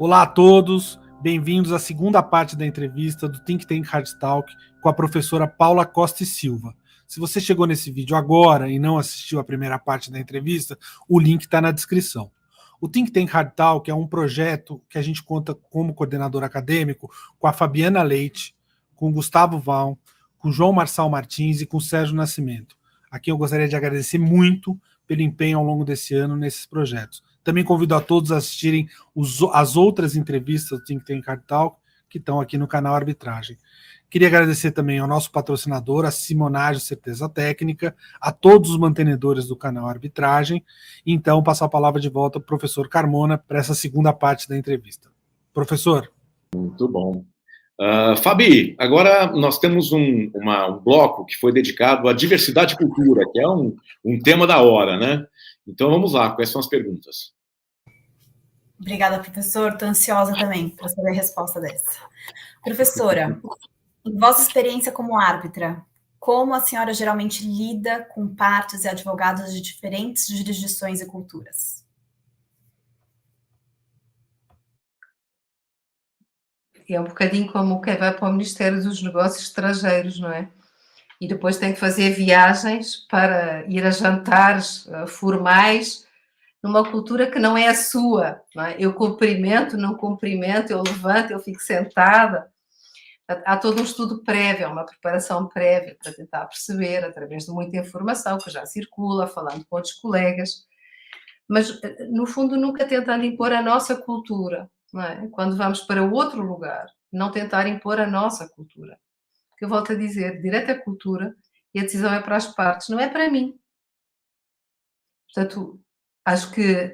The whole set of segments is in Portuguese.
Olá a todos, bem-vindos à segunda parte da entrevista do Think Tank Hard Talk com a professora Paula Costa e Silva. Se você chegou nesse vídeo agora e não assistiu a primeira parte da entrevista, o link está na descrição. O Think Tank Hard Talk é um projeto que a gente conta como coordenador acadêmico com a Fabiana Leite, com o Gustavo Vaughan, com o João Marçal Martins e com o Sérgio Nascimento. Aqui eu gostaria de agradecer muito pelo empenho ao longo desse ano nesses projetos. Também convido a todos a assistirem as outras entrevistas do Think Tank Hard Talk que estão aqui no canal Arbitragem. Queria agradecer também ao nosso patrocinador, a Simonagem Certeza Técnica, a todos os mantenedores do canal Arbitragem. Então, passo a palavra de volta para o professor Carmona para essa segunda parte da entrevista. Professor. Muito bom. Fabi, agora nós temos um bloco que foi dedicado à diversidade e cultura, que é um tema da hora, né? Então vamos lá, quais são as perguntas? Obrigada, professor. Estou ansiosa também para saber a resposta dessa. Professora, em vossa experiência como árbitra, como a senhora geralmente lida com partes e advogados de diferentes jurisdições e culturas? É um bocadinho como quem vai para o Ministério dos Negócios Estrangeiros, não é? E depois tem que fazer viagens para ir a jantares formais numa cultura que não é a sua, não é? Eu cumprimento, não cumprimento, eu levanto, eu fico sentada. Há todo um estudo prévio, uma preparação prévia para tentar perceber, através de muita informação que já circula, falando com outros colegas, mas, no fundo, nunca tentando impor a nossa cultura, não é? Quando vamos para outro lugar, não tentar impor a nossa cultura. Porque eu volto a dizer, direito à cultura e a decisão é para as partes, não é para mim. Portanto, acho que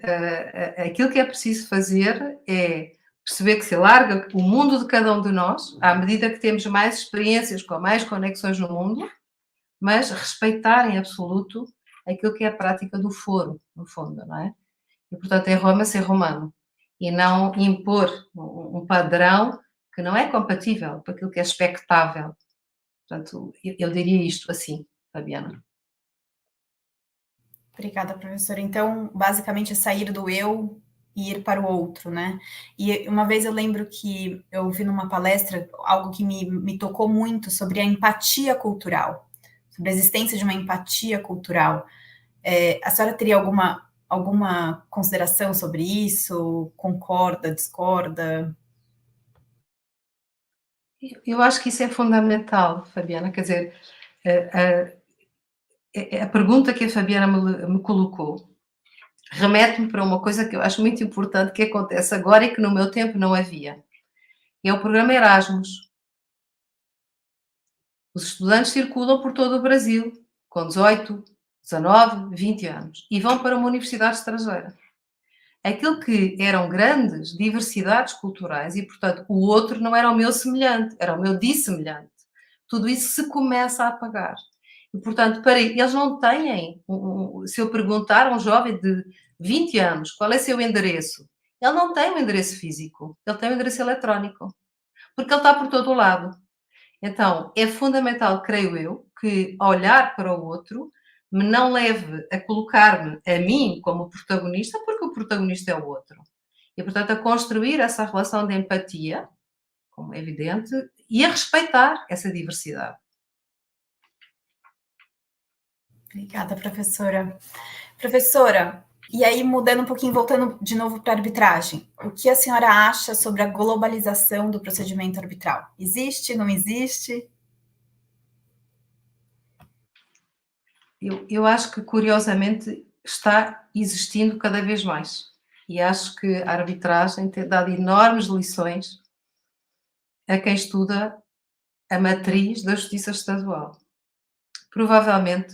aquilo que é preciso fazer é perceber que se alarga o mundo de cada um de nós, à medida que temos mais experiências, com mais conexões no mundo, mas respeitar em absoluto aquilo que é a prática do foro, no fundo, não é? E, portanto, em Roma ser romano. E não impor um padrão que não é compatível com aquilo que é expectável. Portanto, eu diria isto assim, Fabiana. Obrigada, professora. Então, basicamente, é sair do eu e ir para o outro, né? E uma vez eu lembro que eu ouvi numa palestra algo que me tocou muito sobre a empatia cultural, sobre a existência de uma empatia cultural. A senhora teria alguma consideração sobre isso? Concorda, discorda? Eu acho que isso é fundamental, Fabiana. Quer dizer, a pergunta que a Fabiana me colocou remete-me para uma coisa que eu acho muito importante que acontece agora e que no meu tempo não havia. É o programa Erasmus. Os estudantes circulam por todo o Brasil, com 18, 19, 20 anos, e vão para uma universidade estrangeira. Aquilo que eram grandes diversidades culturais e, portanto, o outro não era o meu semelhante, era o meu dissemelhante. Tudo isso se começa a apagar. E, portanto, eles não têm, se eu perguntar a um jovem de 20 anos qual é o seu endereço, ele não tem um endereço físico, ele tem um endereço eletrónico, porque ele está por todo o lado. Então, é fundamental, creio eu, que olhar para o outro me não leve a colocar-me a mim como protagonista, porque o protagonista é o outro. E, portanto, a construir essa relação de empatia, como é evidente, e a respeitar essa diversidade. Obrigada, professora. Professora, e aí mudando um pouquinho, voltando de novo para a arbitragem, o que a senhora acha sobre a globalização do procedimento arbitral? Existe, não existe? Eu acho que, curiosamente, está existindo cada vez mais. E acho que a arbitragem tem dado enormes lições a quem estuda a matriz da justiça estadual. Provavelmente,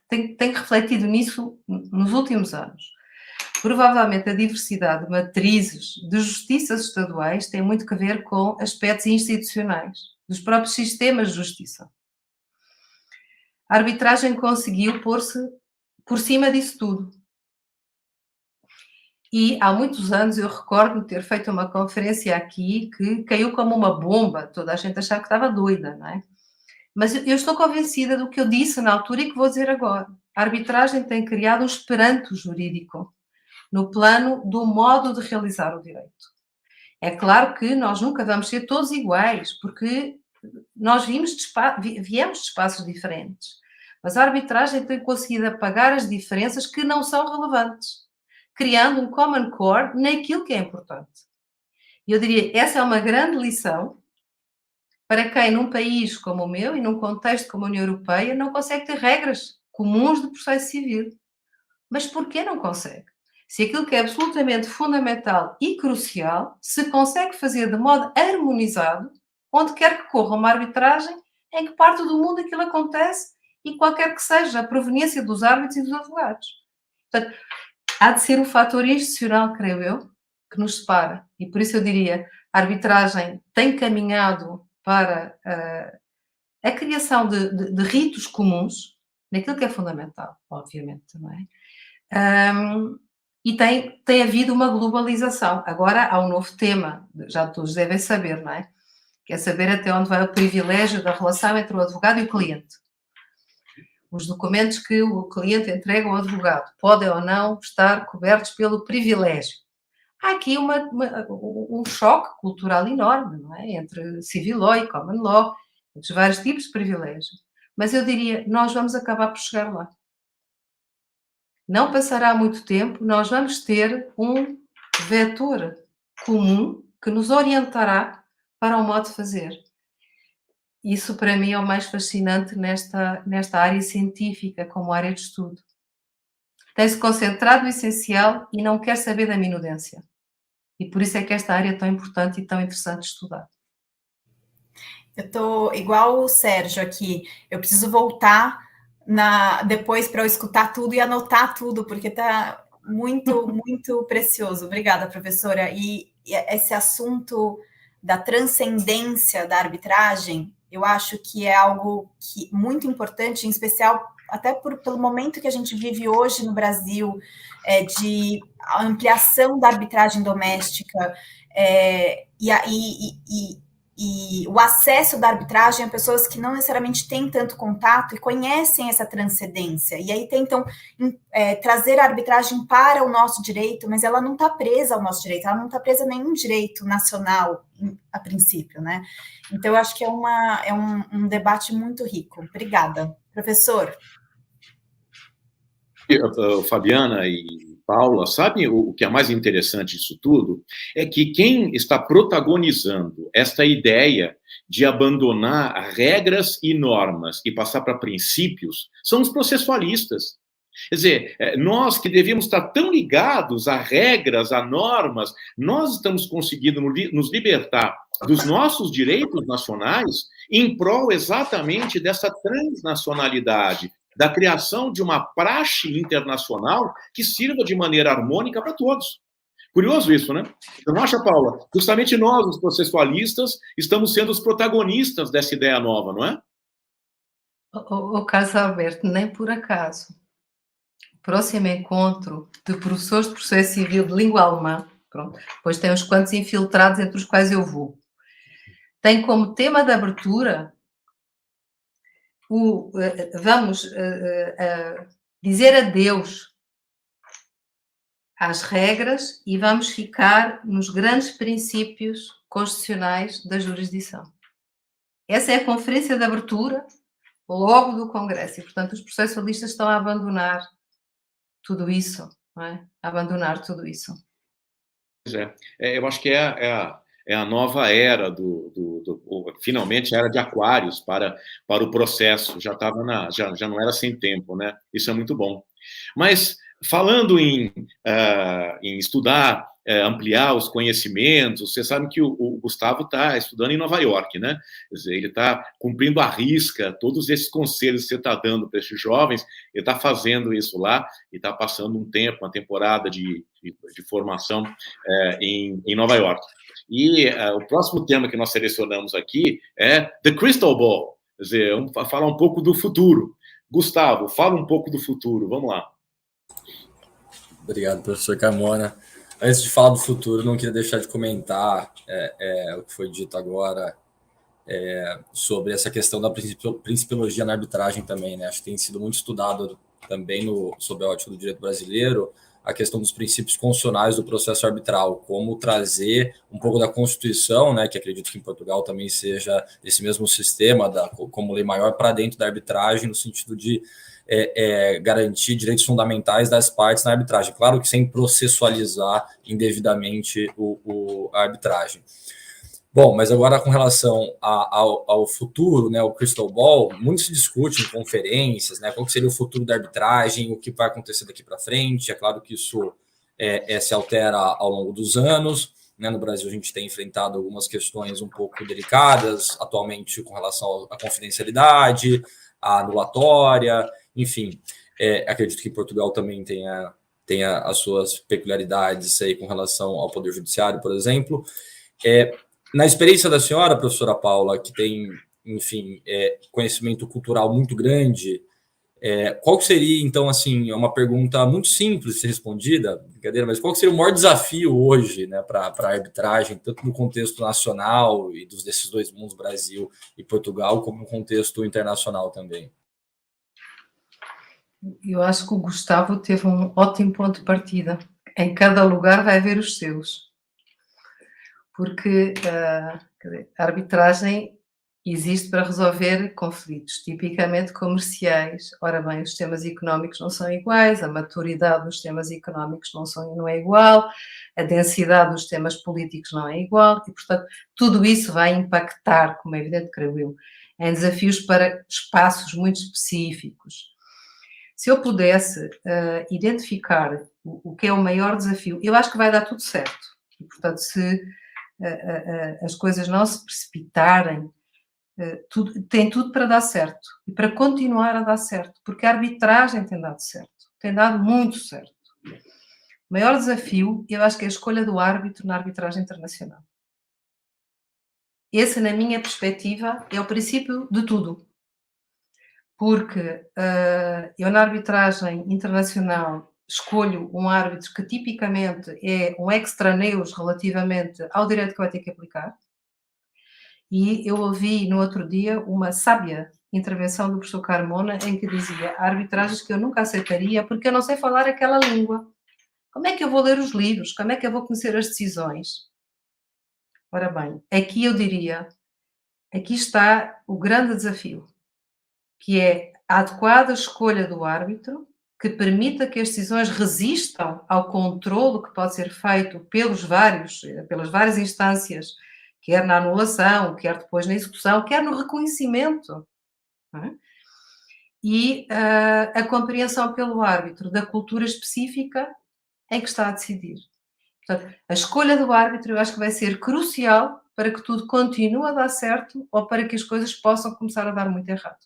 tenho refletido nisso nos últimos anos. Provavelmente a diversidade de matrizes de justiças estaduais tem muito a ver com aspectos institucionais, dos próprios sistemas de justiça. A arbitragem conseguiu pôr-se por cima disso tudo. E há muitos anos eu recordo-me ter feito uma conferência aqui que caiu como uma bomba, toda a gente achava que estava doida, não é? Mas eu estou convencida do que eu disse na altura e que vou dizer agora. A arbitragem tem criado um esperanto jurídico no plano do modo de realizar o direito. É claro que nós nunca vamos ser todos iguais, porque nós viemos de espaços diferentes. Mas a arbitragem tem conseguido apagar as diferenças que não são relevantes, criando um common core naquilo que é importante. E eu diria, essa é uma grande lição para quem, num país como o meu e num contexto como a União Europeia, não consegue ter regras comuns de processo civil. Mas porquê não consegue? Se aquilo que é absolutamente fundamental e crucial se consegue fazer de modo harmonizado, onde quer que corra uma arbitragem, em que parte do mundo aquilo acontece e qualquer que seja a proveniência dos árbitros e dos advogados. Portanto, há de ser o fator institucional, creio eu, que nos separa. E por isso eu diria, a arbitragem tem caminhado para a criação de ritos comuns, naquilo que é fundamental, obviamente, não é? E tem havido uma globalização. Agora há um novo tema, já todos devem saber, não é? Que é saber até onde vai o privilégio da relação entre o advogado e o cliente. Os documentos que o cliente entrega ao advogado podem ou não estar cobertos pelo privilégio. Há aqui um choque cultural enorme, não é? Entre civil law e common law, entre vários tipos de privilégio. Mas eu diria, nós vamos acabar por chegar lá. Não passará muito tempo, nós vamos ter um vetor comum que nos orientará para o modo de fazer. Isso, para mim, é o mais fascinante nesta área científica, como área de estudo. Tem-se concentrado no essencial e não quer saber da minudência. E por isso é que esta área é tão importante e tão interessante de estudar. Eu estou igual o Sérgio aqui. Eu preciso voltar depois para eu escutar tudo e anotar tudo, porque está muito, muito precioso. Obrigada, professora. E esse assunto da transcendência da arbitragem, eu acho que é algo muito importante, em especial até pelo momento que a gente vive hoje no Brasil, de ampliação da arbitragem doméstica, e o acesso da arbitragem a pessoas que não necessariamente têm tanto contato e conhecem essa transcendência, e aí tentam trazer a arbitragem para o nosso direito, mas ela não está presa ao nosso direito, ela não está presa a nenhum direito nacional, a princípio, né? Então, eu acho que é um debate muito rico. Obrigada. Professor? Fabiana e Paula, sabe o que é mais interessante disso tudo? É que quem está protagonizando esta ideia de abandonar regras e normas e passar para princípios são os processualistas. Quer dizer, nós que devíamos estar tão ligados a regras, a normas, nós estamos conseguindo nos libertar dos nossos direitos nacionais em prol exatamente dessa transnacionalidade, da criação de uma praxe internacional que sirva de maneira harmônica para todos. Curioso isso, né? Você não acha, Paula? Justamente nós, os processualistas, estamos sendo os protagonistas dessa ideia nova, não é? O Carlos Alberto, nem por acaso. O próximo encontro de professores de processo civil de língua alemã, pronto, depois tem uns quantos infiltrados entre os quais eu vou, tem como tema de abertura vamos dizer adeus às regras e vamos ficar nos grandes princípios constitucionais da jurisdição. Essa é a conferência de abertura logo do Congresso e, portanto, os processualistas estão a abandonar tudo isso, não é? A abandonar tudo isso. Pois é. Eu acho que é a nova era finalmente a era de Aquários para o processo. Já não era sem tempo, né? Isso é muito bom. Mas falando em estudar, ampliar os conhecimentos, você sabe que o Gustavo está estudando em Nova York, né? Quer dizer, ele está cumprindo à risca todos esses conselhos que você está dando para esses jovens, ele está fazendo isso lá e está passando um tempo, uma temporada de formação em Nova York. E o próximo tema que nós selecionamos aqui é The Crystal Ball, quer dizer, vamos falar um pouco do futuro. Gustavo, fala um pouco do futuro, vamos lá. Obrigado, professor Carmona. Antes de falar do futuro, não queria deixar de comentar o que foi dito agora sobre essa questão da principiologia na arbitragem também, né? Acho que tem sido muito estudado também sob a ótica do direito brasileiro a questão dos princípios constitucionais do processo arbitral, como trazer um pouco da Constituição, né, que acredito que em Portugal também seja esse mesmo sistema, como lei maior, para dentro da arbitragem, no sentido de garantir direitos fundamentais das partes na arbitragem. Claro que sem processualizar indevidamente a arbitragem. Bom, mas agora com relação ao futuro, né, o crystal ball, muito se discute em conferências, né, qual seria o futuro da arbitragem, o que vai acontecer daqui para frente. É claro que isso se altera ao longo dos anos, né. No Brasil a gente tem enfrentado algumas questões um pouco delicadas atualmente com relação à confidencialidade, à anulatória, enfim. Acredito que Portugal também tenha as suas peculiaridades aí com relação ao Poder Judiciário, por exemplo. Na experiência da senhora, professora Paula, que tem, enfim, conhecimento cultural muito grande, qual seria, então, assim, é uma pergunta muito simples de ser respondida, brincadeira, mas qual seria o maior desafio hoje, né, para a arbitragem, tanto no contexto nacional e desses dois mundos, Brasil e Portugal, como no contexto internacional também? Eu acho que o Gustavo teve um ótimo ponto de partida. Em cada lugar vai haver os seus. Porque a arbitragem existe para resolver conflitos, tipicamente comerciais. Ora bem, os sistemas económicos não são iguais, a maturidade dos sistemas económicos não é igual, a densidade dos sistemas políticos não é igual, e, portanto, tudo isso vai impactar, como é evidente, creio eu, em desafios para espaços muito específicos. Se eu pudesse identificar o que é o maior desafio, eu acho que vai dar tudo certo. E, portanto, se as coisas não se precipitarem, tem tudo para dar certo e para continuar a dar certo, porque a arbitragem tem dado certo, tem dado muito certo. O maior desafio, eu acho que é a escolha do árbitro na arbitragem internacional. Esse, na minha perspectiva, é o princípio de tudo. Porque eu, na arbitragem internacional, escolho um árbitro que tipicamente é um extraneus relativamente ao direito que vai ter que aplicar. E eu ouvi no outro dia uma sábia intervenção do professor Carmona em que dizia: há arbitragens que eu nunca aceitaria porque eu não sei falar aquela língua. Como é que eu vou ler os livros? Como é que eu vou conhecer as decisões? Ora bem, aqui eu diria, aqui está o grande desafio, que é a adequada escolha do árbitro que permita que as decisões resistam ao controlo que pode ser feito pelas várias instâncias, quer na anulação, quer depois na execução, quer no reconhecimento. Não é? E a compreensão pelo árbitro da cultura específica em que está a decidir. Portanto, a escolha do árbitro eu acho que vai ser crucial para que tudo continue a dar certo ou para que as coisas possam começar a dar muito errado.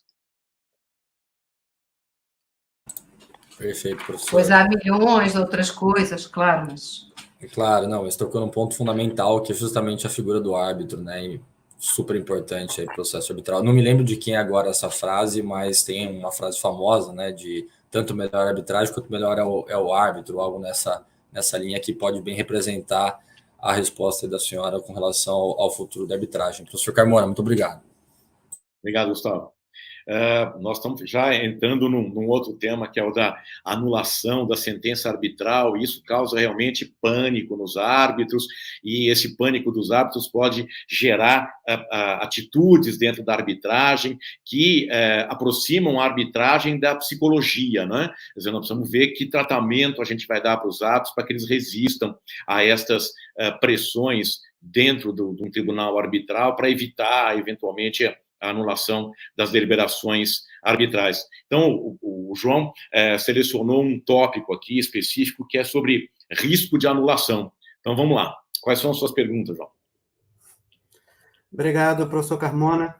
Perfeito, professor. Pois há milhões de outras coisas, claro, mas... Claro, não, você tocou num ponto fundamental, que é justamente a figura do árbitro, né, e super importante aí, processo arbitral. Não me lembro de quem é agora essa frase, mas tem uma frase famosa, né, de tanto melhor a arbitragem quanto melhor é o árbitro, algo nessa linha que pode bem representar a resposta da senhora com relação ao futuro da arbitragem. Professor Carmona, muito obrigado. Obrigado, Gustavo. Nós estamos já entrando num outro tema, que é o da anulação da sentença arbitral, e isso causa realmente pânico nos árbitros, e esse pânico dos árbitros pode gerar atitudes dentro da arbitragem que aproximam a arbitragem da psicologia, né? Quer dizer, nós precisamos ver que tratamento a gente vai dar para os árbitros para que eles resistam a estas pressões dentro de um tribunal arbitral para evitar, eventualmente, a anulação das deliberações arbitrais. Então, o João selecionou um tópico aqui específico que é sobre risco de anulação. Então, vamos lá. Quais são as suas perguntas, João? Obrigado, professor Carmona.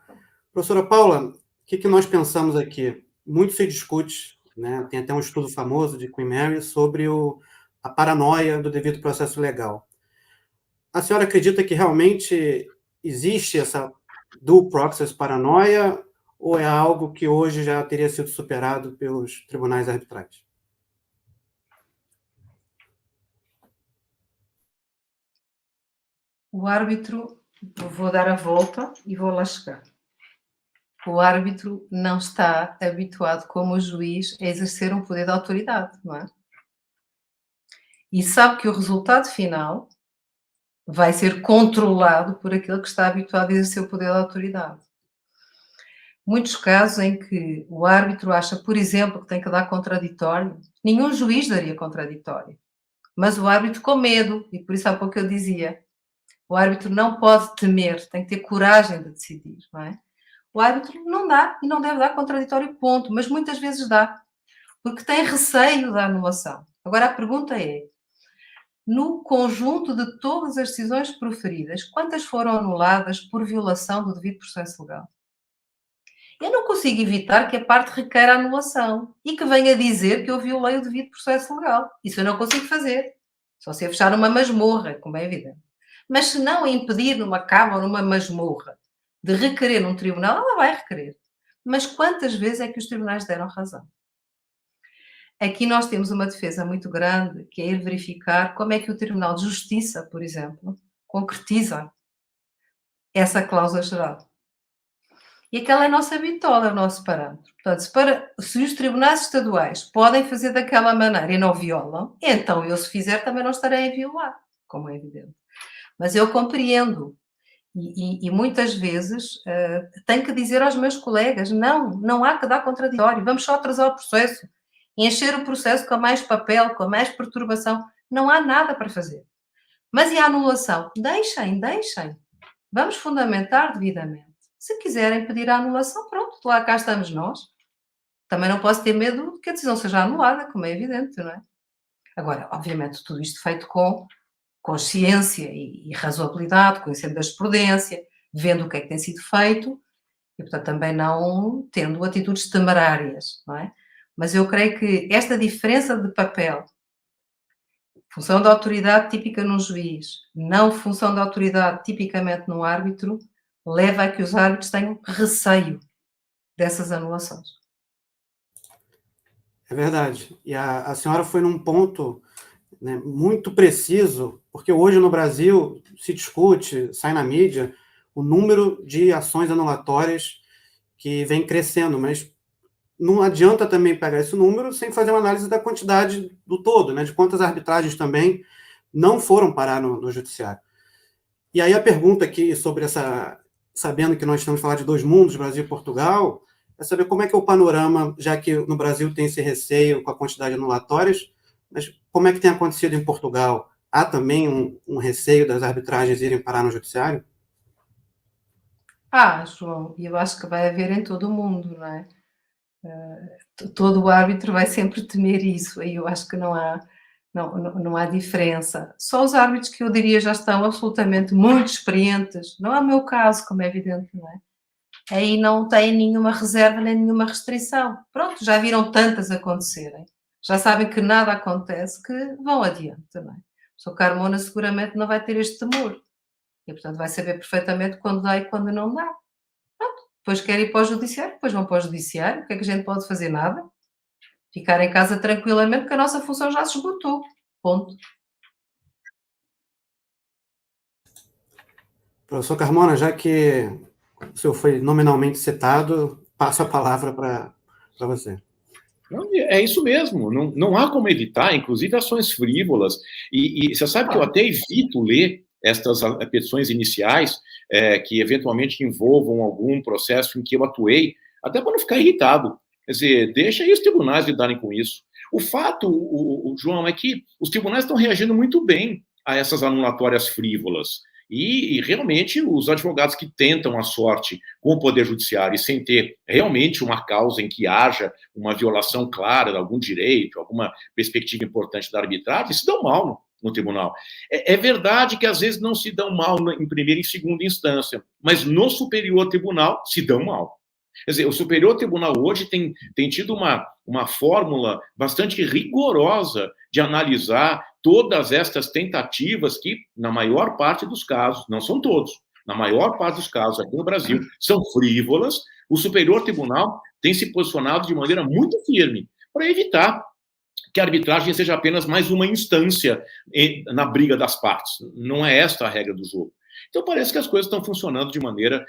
Professora Paula, o que nós pensamos aqui? Muito se discute, né? Tem até um estudo famoso de Queen Mary sobre a paranoia do devido processo legal. A senhora acredita que realmente existe essa due process paranoia, ou é algo que hoje já teria sido superado pelos tribunais arbitrais? O árbitro, vou dar a volta e vou lá chegar. O árbitro não está habituado, como o juiz, a exercer um poder de autoridade, não é? e sabe que o resultado final vai ser controlado por aquele que está habituado a exercer o poder da autoridade. Muitos casos em que o árbitro acha, por exemplo, que tem que dar contraditório, nenhum juiz daria contraditório, mas o árbitro com medo, e por isso há pouco eu dizia, o árbitro não pode temer, tem que ter coragem de decidir, não é? O árbitro não dá e não deve dar contraditório, ponto, mas muitas vezes dá, porque tem receio da anulação. Agora a pergunta é, no conjunto de todas as decisões proferidas, quantas foram anuladas por violação do devido processo legal? Eu não consigo evitar que a parte requeira anulação e que venha dizer que eu violei o devido processo legal. Isso eu não consigo fazer. Só se eu fechar uma masmorra, como é evidente. Mas se não a impedir numa cama ou numa masmorra de requerer num tribunal, ela vai requerer. Mas quantas vezes é que os tribunais deram razão? Aqui nós temos uma defesa muito grande, que é ir verificar como é que o Tribunal de Justiça, por exemplo, concretiza essa cláusula geral. E aquela é a nossa bitola, é o nosso parâmetro. Portanto, se os tribunais estaduais podem fazer daquela maneira e não violam, então eu, se fizer, também não estarei a violar, como é evidente. Mas eu compreendo. E muitas vezes tenho que dizer aos meus colegas, não há que dar contraditório, vamos só atrasar o processo, encher o processo com mais papel, com mais perturbação, não há nada para fazer. Mas e a anulação? Deixem. Vamos fundamentar devidamente. Se quiserem pedir a anulação, pronto, lá cá estamos nós. Também não posso ter medo de que a decisão seja anulada, como é evidente, não é? Agora, obviamente, tudo isto feito com consciência e razoabilidade, conhecendo a jurisprudência, vendo o que é que tem sido feito e, portanto, também não tendo atitudes temerárias, não é? Mas eu creio que esta diferença de papel, função da autoridade típica num juiz, não função da autoridade tipicamente num árbitro, leva a que os árbitros tenham receio dessas anulações. É verdade. E a senhora foi num ponto, né, muito preciso, porque hoje no Brasil se discute, sai na mídia, o número de ações anulatórias que vem crescendo, mas não adianta também pegar esse número sem fazer uma análise da quantidade do todo, né, de quantas arbitragens também não foram parar no judiciário. E aí a pergunta aqui sobre sabendo que nós estamos falando de dois mundos, Brasil e Portugal, é saber como é que é o panorama, já que no Brasil tem esse receio com a quantidade de anulatórias, mas como é que tem acontecido em Portugal? Há também um receio das arbitragens irem parar no judiciário? João, e eu acho que vai haver em todo o mundo, não é? Todo o árbitro vai sempre temer isso, aí eu acho que não há diferença. Só os árbitros que eu diria já estão absolutamente muito experientes, não é o meu caso, como é evidente, não é? Aí não têm nenhuma reserva nem nenhuma restrição. Pronto, já viram tantas acontecerem, já sabem que nada acontece, que vão adiante, não é? O Sr. Carmona seguramente não vai ter este temor. E, portanto, vai saber perfeitamente quando dá e quando não dá. Pronto, depois quer ir para o judiciário, depois vão para o judiciário, o que é que a gente pode fazer? Nada. Ficar em casa tranquilamente, porque a nossa função já se esgotou. Ponto. Professor Carmona, já que o senhor foi nominalmente citado, passo a palavra para você. É isso mesmo, não há como evitar, inclusive ações frívolas. E você sabe que eu até evito ler estas petições iniciais que eventualmente envolvam algum processo em que eu atuei, até para não ficar irritado. Quer dizer, deixa aí os tribunais lidarem com isso. O fato, João, é que os tribunais estão reagindo muito bem a essas anulatórias frívolas. E realmente os advogados que tentam a sorte com o Poder Judiciário e sem ter realmente uma causa em que haja uma violação clara de algum direito, alguma perspectiva importante da arbitragem, se dão mal no tribunal. É verdade que às vezes não se dão mal em primeira e segunda instância, mas no Superior Tribunal se dão mal. Quer dizer, o Superior Tribunal hoje tem tido uma fórmula bastante rigorosa de analisar todas estas tentativas que, na maior parte dos casos, não são todos, na maior parte dos casos aqui no Brasil, são frívolas. O Superior Tribunal tem se posicionado de maneira muito firme para evitar que a arbitragem seja apenas mais uma instância na briga das partes. Não é esta a regra do jogo. Então, parece que as coisas estão funcionando de maneira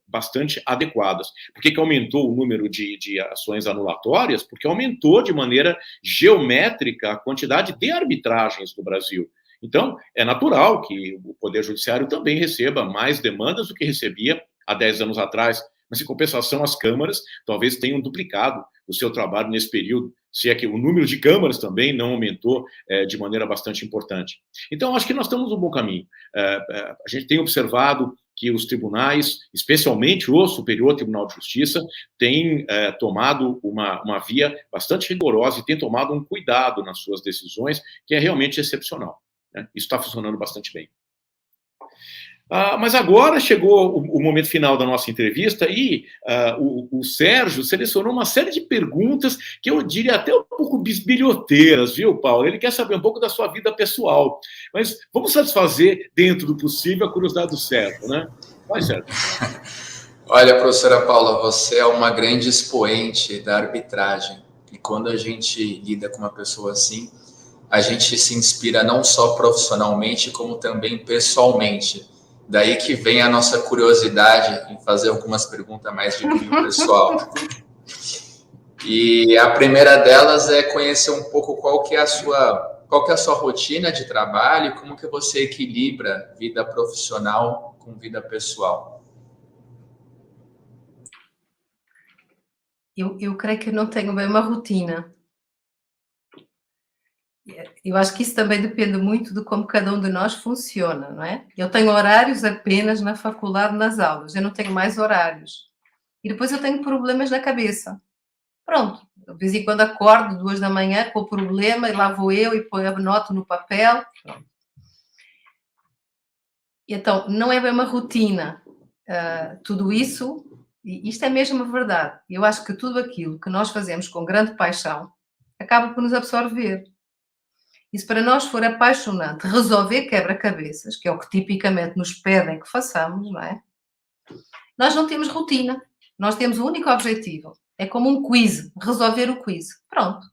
bastante adequadas. Por que aumentou o número de ações anulatórias? Porque aumentou de maneira geométrica a quantidade de arbitragens no Brasil. Então, é natural que o Poder Judiciário também receba mais demandas do que recebia há 10 anos atrás. Mas, em compensação, as câmaras talvez tenham duplicado o seu trabalho nesse período, se é que o número de câmaras também não aumentou de maneira bastante importante. Então, acho que nós estamos no bom caminho. A gente tem observado que os tribunais, especialmente o Superior Tribunal de Justiça, têm tomado uma via bastante rigorosa e têm tomado um cuidado nas suas decisões, que é realmente excepcional. Isso está funcionando bastante bem. Mas agora chegou o momento final da nossa entrevista e o Sérgio selecionou uma série de perguntas que eu diria até um pouco bisbilhoteiras, viu, Paulo? Ele quer saber um pouco da sua vida pessoal. Mas vamos satisfazer, dentro do possível, a curiosidade do Sérgio, né? Vai, Sérgio. Olha, professora Paula, você é uma grande expoente da arbitragem. E quando a gente lida com uma pessoa assim, a gente se inspira não só profissionalmente, como também pessoalmente. Daí que vem a nossa curiosidade em fazer algumas perguntas mais de cunho pessoal. E a primeira delas é conhecer um pouco qual que é a sua rotina de trabalho e como que você equilibra vida profissional com vida pessoal. Eu creio que não tenho bem uma rotina. Eu acho que isso também depende muito de como cada um de nós funciona, não é? Eu tenho horários apenas na faculdade, nas aulas, eu não tenho mais horários. E depois eu tenho problemas na cabeça. Pronto, de vez em quando acordo 2 da manhã com o problema e lá vou eu e anoto no papel. Pronto. Então, não é bem uma rotina. Tudo isso, e isto é mesmo a verdade. Eu acho que tudo aquilo que nós fazemos com grande paixão acaba por nos absorver. E se para nós for apaixonante resolver quebra-cabeças, que é o que tipicamente nos pedem que façamos, não é? Nós não temos rotina. Nós temos um único objetivo. É como um quiz, resolver o quiz. Pronto.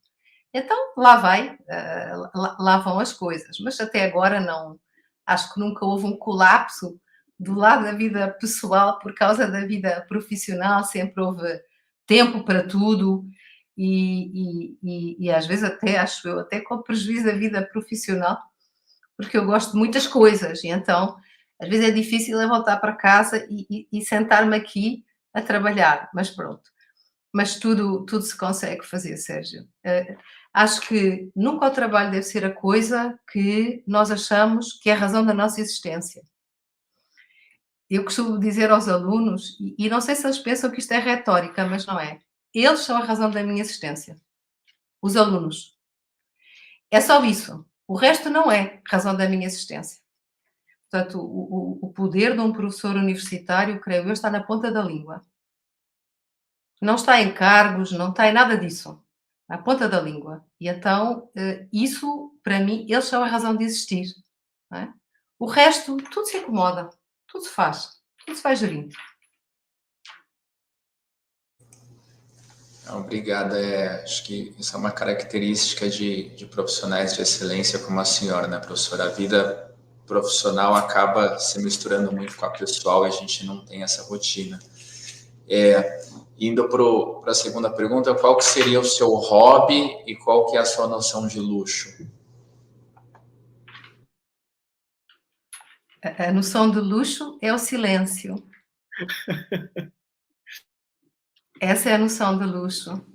Então, lá vão as coisas. Mas até agora não. Acho que nunca houve um colapso do lado da vida pessoal por causa da vida profissional. Sempre houve tempo para tudo. E às vezes acho eu, até com prejuízo da vida profissional, porque eu gosto de muitas coisas, e então às vezes é difícil eu voltar para casa e sentar-me aqui a trabalhar, mas pronto. Mas tudo se consegue fazer, Sérgio. Acho que nunca o trabalho deve ser a coisa que nós achamos que é a razão da nossa existência. Eu costumo dizer aos alunos, e não sei se eles pensam que isto é retórica, mas não é. Eles são a razão da minha existência. Os alunos. É só isso. O resto não é razão da minha existência. Portanto, o poder de um professor universitário, creio eu, está na ponta da língua. Não está em cargos, não está em nada disso. Na ponta da língua. E então, isso, para mim, eles são a razão de existir. Não é? O resto, tudo se acomoda. Tudo se faz. Tudo se vai gerindo. Obrigada. Acho que isso é uma característica de profissionais de excelência como a senhora, né, professora? A vida profissional acaba se misturando muito com a pessoal e a gente não tem essa rotina. Indo para a segunda pergunta, qual que seria o seu hobby e qual que é a sua noção de luxo? A noção de luxo é o silêncio. Essa é a noção de luxo,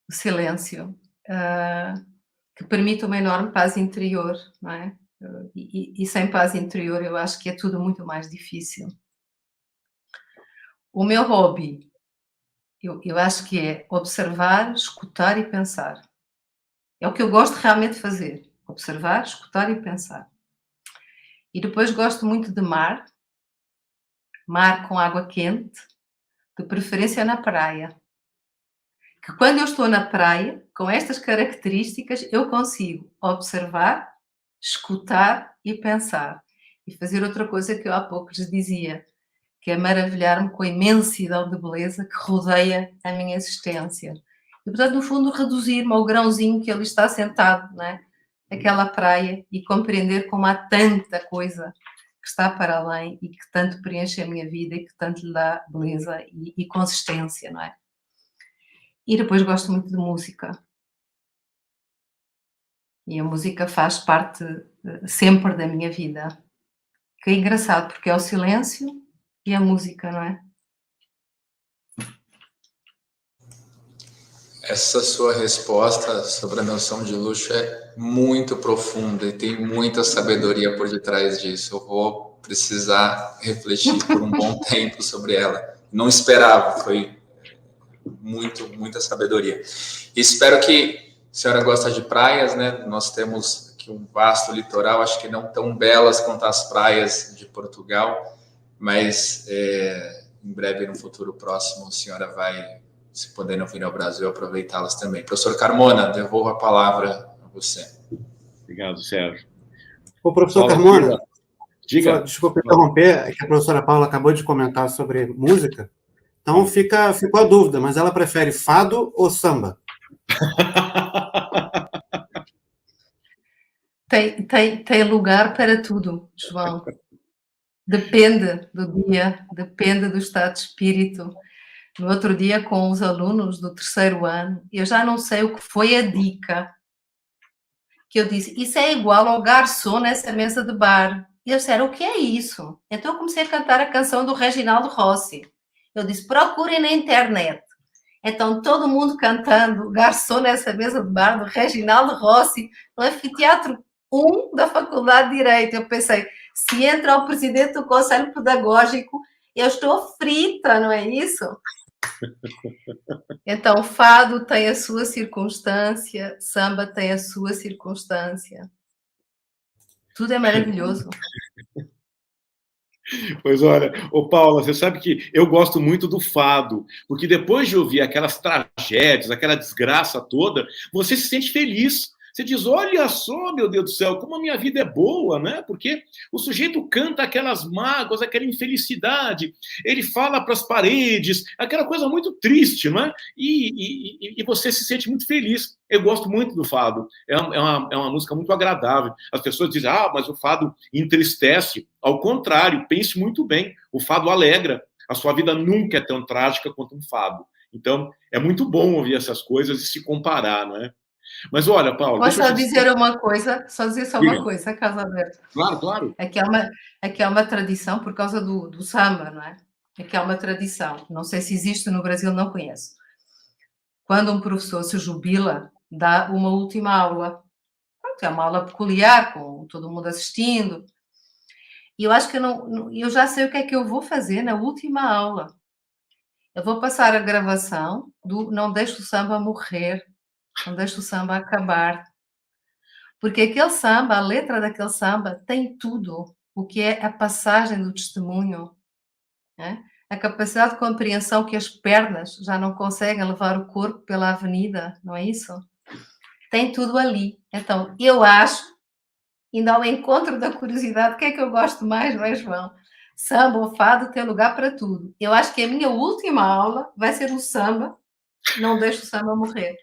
o silêncio, que permite uma enorme paz interior, não é? E sem paz interior eu acho que é tudo muito mais difícil. O meu hobby, eu acho que é observar, escutar e pensar. É o que eu gosto realmente de fazer, observar, escutar e pensar. E depois gosto muito de mar com água quente, de preferência na praia. Que quando eu estou na praia, com estas características, eu consigo observar, escutar e pensar. E fazer outra coisa que eu há pouco lhes dizia, que é maravilhar-me com a imensidão de beleza que rodeia a minha existência. E, portanto, no fundo, reduzir-me ao grãozinho que ali está sentado, não é? Naquela praia, e compreender como há tanta coisa que está para além e que tanto preenche a minha vida e que tanto lhe dá beleza e consistência, não é? E depois gosto muito de música. E a música faz parte sempre da minha vida. Que é engraçado, porque é o silêncio e a música, não é? Essa sua resposta sobre a noção de luxo é muito profunda e tem muita sabedoria por detrás disso. Eu vou precisar refletir por um bom tempo sobre ela. Não esperava, foi muita sabedoria. E espero que a senhora gosta de praias, né? Nós temos aqui um vasto litoral, acho que não tão belas quanto as praias de Portugal, mas em breve, no futuro próximo, a senhora vai, se puder vir ao Brasil, aproveitá-las também. Professor Carmona, devolvo a palavra a você. Obrigado, Sérgio. O professor Carmona, diga. Desculpa interromper, que a professora Paula acabou de comentar sobre música, então ficou a dúvida, mas ela prefere fado ou samba? Tem lugar para tudo, João. Depende do dia, depende do estado de espírito. No outro dia, com os alunos do 3º ano, eu já não sei o que foi a dica, que eu disse, isso é igual ao garçom nessa mesa de bar. E eles disseram, o que é isso? Então eu comecei a cantar a canção do Reginaldo Rossi. Eu disse, procurem na internet. Então todo mundo cantando garçom nessa mesa de bar do Reginaldo Rossi, no Anfiteatro 1 da Faculdade de Direito. Eu pensei, se entra o presidente do Conselho Pedagógico, eu estou frita, não é isso? Então, fado tem a sua circunstância, samba tem a sua circunstância. Tudo é maravilhoso. Pois olha, Paula, você sabe que eu gosto muito do fado, porque depois de ouvir aquelas tragédias, aquela desgraça toda, você se sente feliz. Você diz, olha só, meu Deus do céu, como a minha vida é boa, né? Porque o sujeito canta aquelas mágoas, aquela infelicidade, ele fala para as paredes, aquela coisa muito triste, não é? E você se sente muito feliz. Eu gosto muito do fado, é uma música muito agradável. As pessoas dizem, mas o fado entristece. Ao contrário, pense muito bem, o fado alegra. A sua vida nunca é tão trágica quanto um fado. Então, é muito bom ouvir essas coisas e se comparar, não é? Mas olha, Paulo... Posso só dizer uma coisa? Só dizer uma coisa, Carlos Alberto. Claro. É que há uma tradição por causa do samba, não é? É que há uma tradição. Não sei se existe no Brasil, não conheço. Quando um professor se jubila, dá uma última aula. É uma aula peculiar, com todo mundo assistindo. E eu acho que eu já sei o que é que eu vou fazer na última aula. Eu vou passar a gravação do Não Deixe o Samba Morrer, não deixe o samba acabar. Porque aquele samba, a letra daquele samba, tem tudo o que é a passagem do testemunho, né? A capacidade de compreensão que as pernas já não conseguem levar o corpo pela avenida, não é isso? Tem tudo ali. Então, eu acho, indo ao encontro da curiosidade, o que é que eu gosto mais, não é, João? Samba ou fado tem lugar para tudo. Eu acho que a minha última aula vai ser o samba, Não Deixe o Samba Morrer.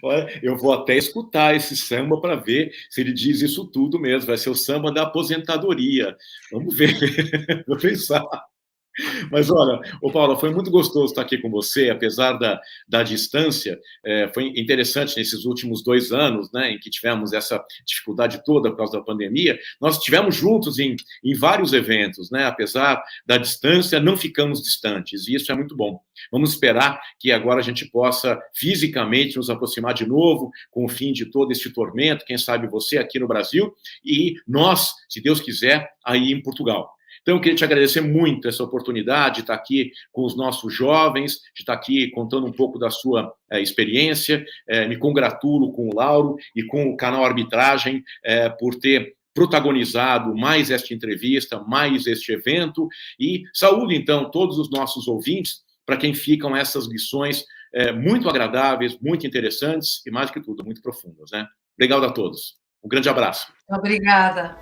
Olha, eu vou até escutar esse samba para ver se ele diz isso tudo mesmo. Vai ser o samba da aposentadoria. Vamos ver, vou pensar. Mas olha, Paula, foi muito gostoso estar aqui com você, apesar da distância. Foi interessante nesses últimos 2 anos, né, em que tivemos essa dificuldade toda por causa da pandemia. Nós estivemos juntos em vários eventos, né, apesar da distância, não ficamos distantes, e isso é muito bom. Vamos esperar que agora a gente possa fisicamente nos aproximar de novo, com o fim de todo este tormento, quem sabe você aqui no Brasil, e nós, se Deus quiser, aí em Portugal. Então, eu queria te agradecer muito essa oportunidade de estar aqui com os nossos jovens, de estar aqui contando um pouco da sua experiência. Me congratulo com o Lauro e com o canal Arbitragem por ter protagonizado mais esta entrevista, mais este evento. E saúdo, então, todos os nossos ouvintes, para quem ficam essas lições muito agradáveis, muito interessantes e, mais que tudo, muito profundas, né? Obrigado a todos. Um grande abraço. Obrigada.